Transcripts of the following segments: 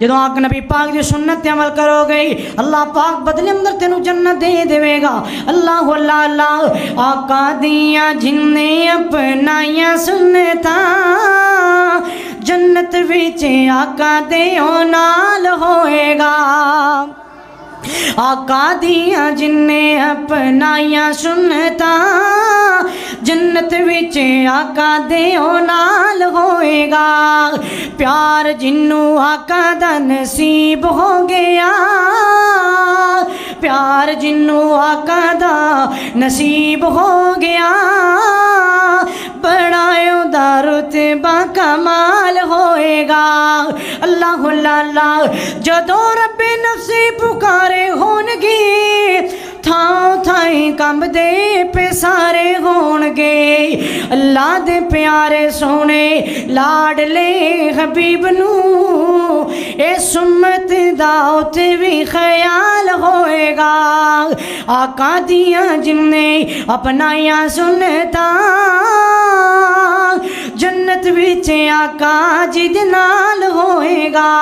جدو آق نبی پاک دی سنت عمل کرو گئی اللہ پاک بدلے اندر تینو جنت دے دے گا۔ اللہ اللہ اللہ آقا دیاں جنہیں اپنائیاں سنتا جنت وچ آقا دیو نال ہوئے گا۔ آقا دیاں جنہیں اپنائیاں سنتا جنت وچ آقا دیو نال ہوئے گا۔ پیار جنوں آقا دا نصیب ہو گیا پیار جنوں آقا دا نصیب ہو گیا بڑا دا رتبہ کمال ہوئے گا۔ اللہ اللہ اللہ جدو رب نفسی پکارے ہونگی تھاں تھائیں کم دے پہ سارے ہونگے اللہ دے پیارے سونے لاڈلے حبیب نو اے سمت داؤت بھی خیال ہوئے گا۔ آقا دیاں جنہیں اپنائیاں سنتا جنت وچ آقا جد نال ہوئے گا۔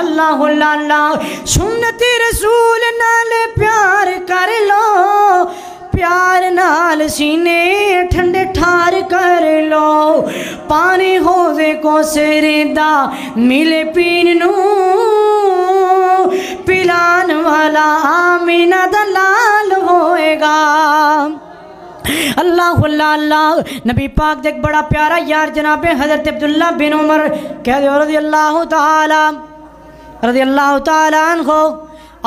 اللہ اللہ اللہ سنت رسول نال پیار کر لو پیار نال سینے ٹھنڈے ٹھار کر لو پانی ہوزے کو سردہ ملے پین نو پلان والا آمینہ دلال ہوئے گا۔ اللہ اللہ اللہ نبی پاک دیکھ بڑا پیارا یار جناب حضرت عبداللہ بن عمر کہہ دے رضی اللہ تعالی عنہ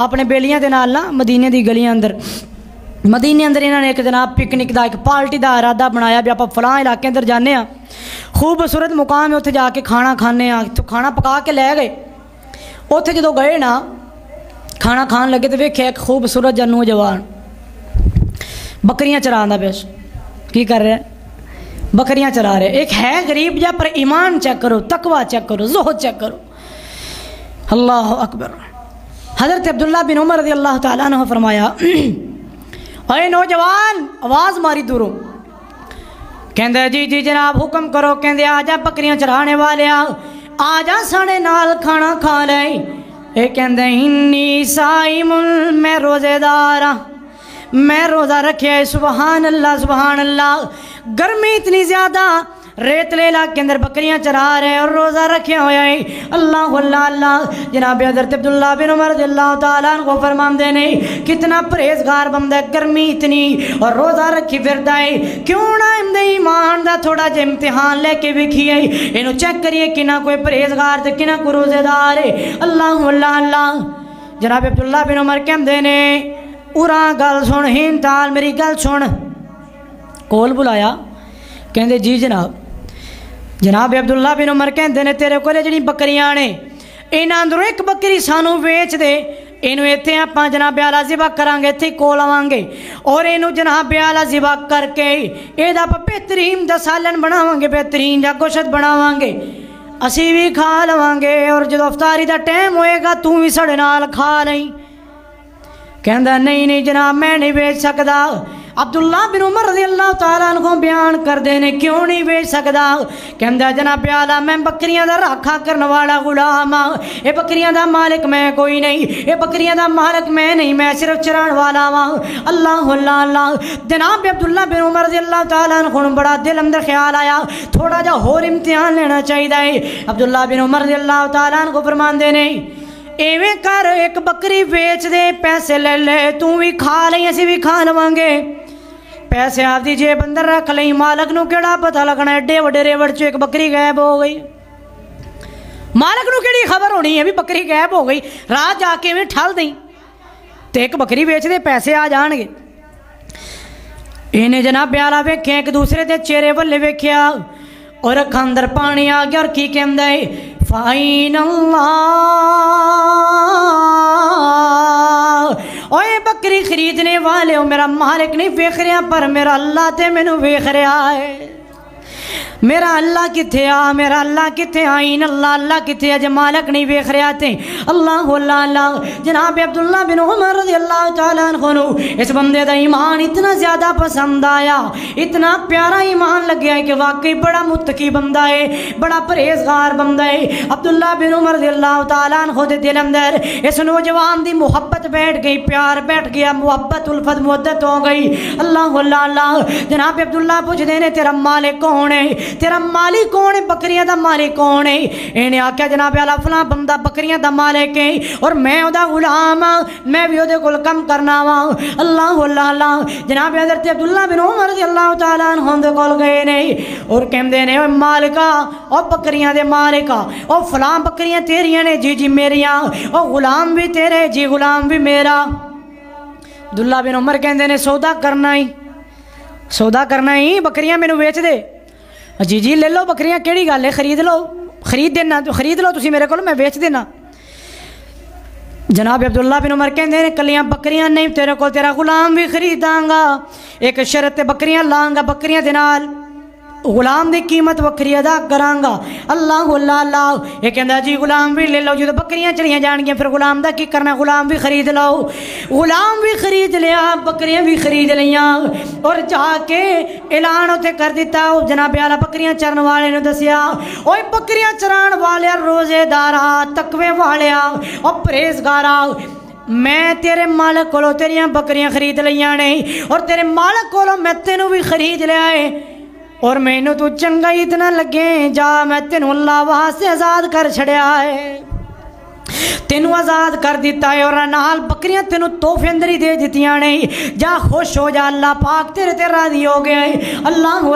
اپنے بیلیاں دے نال مدینے دی گلیاں اندر انہوں نے ایک جناب پکنک دا ایک پارٹی دا ارادہ بنایا بھی آپ فلاں علاقے اندر جانے ہاں خوبصورت مقام ہے اتنے جا کے کھانا کھانے ہاں تو کھانا پکا کے لے گئے اتنے جدو گئے نا کھانا کھان لگے تو ویکھیا ایک خوبصورت جا نوجوان بکریاں چرانا پیش کی کر رہے ہیں بکریاں چرا رہے ایک ہے غریب جا پر ایمان چیک کرو تقوی چیک کرو زہد چیک کرو اللہ اکبر۔ حضرت عبداللہ بن عمر رضی اللہ تعالیٰ عنہ فرمایا اے نوجوان آواز ماری دوروں کہندے جی جی جناب حکم کرو کہندے آجا بکریاں چرانے والے آجا ساڑے نال کھانا کھا لے اے کہندے انی سائم میں روزے دارا میں روزہ رکھے سبحان اللہ گرمی اتنی زیادہ ریت لیلہ کے اندر بکریاں چرا رہے اور روزہ رکھے ہوئے ہیں اللہ اللہ اللہ جناب حضرت عبداللہ بن عمر رضی اللہ تعالیٰ عنہ فرمان دے نہیں کتنا پرہیزگار بندہ گرمی اتنی اور روزہ رکھی پھردا ہے کیوں نہ اندے ایمان دا تھوڑا جے امتحان لے کے وکھیے انہوں چیک کریے کہ نہ کوئی پرہیزگار تے کہ نہ کوئی روزے دار ہے اللہ اللہ اللہ جناب عبداللہ بن عمر کہندے نے اُراں گل سن ہین تال میری گل سن کول بلایا کہندے جی جناب عبداللہ بن عمر کہندے نے تیرے کولے جڑی بکریاں نے انہاں اندروں ایک بکری سانو ویچ دے اینو ایتھے آپاں جناب اعلیٰ ذبح کرانگے ایتھے کول آوانگے اور اینو جناب اعلیٰ ذبح کر کے ایدہ پا بہترین دا سالن بناوانگے بہترین جا گوشت بناوانگے اسی بھی کھا لوانگے اور جدو افطاری دا ٹائم ہوئے گا تو بھی سڑے نال کھا نہیں کہندہ نہیں جناب میں نہیں بیچ سکدا عبداللہ بن عمر رضی اللہ تعالیٰ عنہ بیان کر دینے کیوں نہیں بیچ سکدا کہندہ جناب اعلیٰ میں بکریاں دا راکھا کرنے والا غلام اے بکریاں دا مالک میں کوئی نہیں اے بکریاں دا مالک میں نہیں میں صرف چران والا اللہ اللہ اللہ جناب عبداللہ بن عمر رضی اللہ تعالیٰ عنہ بڑا دل اندر خیال آیا تھوڑا جا اور امتحان لینا چاہیے عبداللہ بن عمر رضی اللہ تعالیٰ عنہ فرمان دینے ایویں کر ایک بکری بیچ دے پیسے لے لے تو بھی کھا لیں اسی بھی کھا لوانگے پیسے آپ دی جیب اندر رکھ لیں مالک نو کیڑا پتہ لگنا ایڈے وڈے ریوڑ چو ایک بکری غائب ہو گئی مالک نو کیڑی خبر ہونی ہے بھی بکری غائب ہو گئی راہ جا کے میں ٹھل دیں تو ایک بکری بیچ دے پیسے آ جان گے انہیں جناب بیالا ویکھیں ایک دوسرے دے چہرے والے ویکھیا اور اکھاں اندر پانی آ گیا اور کی کہندہ ہے فَإِنَ اللَّهُ اوے بکری خریدنے والے ہو میرا مالک نہیں ویکھ رہا پر میرا اللہ تے میں نو ویکھ رہا ہے میرا اللہ کتھے آ، میرا اللہ کتھے آئین اللہ اللہ کتھے اج مالک نہیں ویکھ رہا تے اللہ اللہ اللہ۔ جناب عبداللہ بن عمر رضی اللہ تعالیٰ عنہ اس بندے دا ایمان اتنا زیادہ پسند آیا، اتنا پیارا ایمان لگیا کہ واقعی بڑا متقی بندہ ہے، بڑا پرہیزگار بندہ ہے۔ عبداللہ بن عمر رضی اللہ تعالیٰ عنہ دے دل اندر اس نوجوان دی محبت بیٹھ گئی، پیار بیٹھ گیا، محبت الفت محدت ہو گئی۔ اللہ اللہ اللہ۔ جناب عبداللہ پوچھ دینے تیرا مالک کون ہے، تیرا مالک کون ہے، بکریاں دا مالک کون ہے؟ انہیں آکھیا جناب اعلیٰ فلاں بندہ بکریاں دا مالک ہے اور میں او دا غلام ہاں، میں بھی او دے کول کم کرنا وا۔ اللہ اللہ اللہ۔ جناب حضرت عبداللہ بن عمر رضی اللہ تعالیٰ عنہ دے کول گئے نہیں اور کہندے نے او مالکا، او بکریاں دے مالکا، او فلاں بکریاں تیریاں نے، جی جی میریاں، او غلام بھی تیرے، جی غلام بھی میرا۔ عبداللہ بن عمر کہندے نے سودا کرنا ہی، سودا کرنا ہی، بکریاں مینوں ویچ دے۔ جی جی لے لو بکریاں، کیڑی گل ہے، خرید لو، خرید دینا، تو خرید لو تسی میرے کو، میں بیچ دینا۔ جناب عبداللہ بن عمر کہندے نے کلیاں بکریاں نہیں، تیرے کو تیرا غلام بھی خریداں گا، ایک شرط تے بکریاں لاں گا، بکریاں دے نال غلام دی قیمت وکری ادا کراں گا۔ اللہ اللہ اللہ۔ یہ کہندا جی غلام بھی لے لو، جو بکریاں چڑیاں جان گیا پھر غلام دا کی کرنا، غلام بھی خرید لو۔ غلام بھی خرید لیا، بکریاں بھی خرید لیاں اور جا کے اعلان اتنے کر دیتا۔ جناب اعلیٰ بکریاں چرن والے نے دسیا، اوے بکریاں چران والے، روزے دارا، تقوی والیا اور پرہیزگارا، میں تیرے مالک کولو تیریاں بکریاں خرید لیاں نہیں اور تیرے مالک کولو میں تینوں بھی خرید لیا ہے، اور مینوں تو چنگا اتنا لگے، جا میں تینوں اللہ وہاں سے آزاد کر چھڑیا ہے، تینوں آزاد کر دیتا ہے، اور نال بکریاں تینوں تحفے اندر ہی دے دیتیاں نہیں، جا خوش ہو جا، اللہ پاک تیرے تے راضی ہو گیا ہے۔ اللہ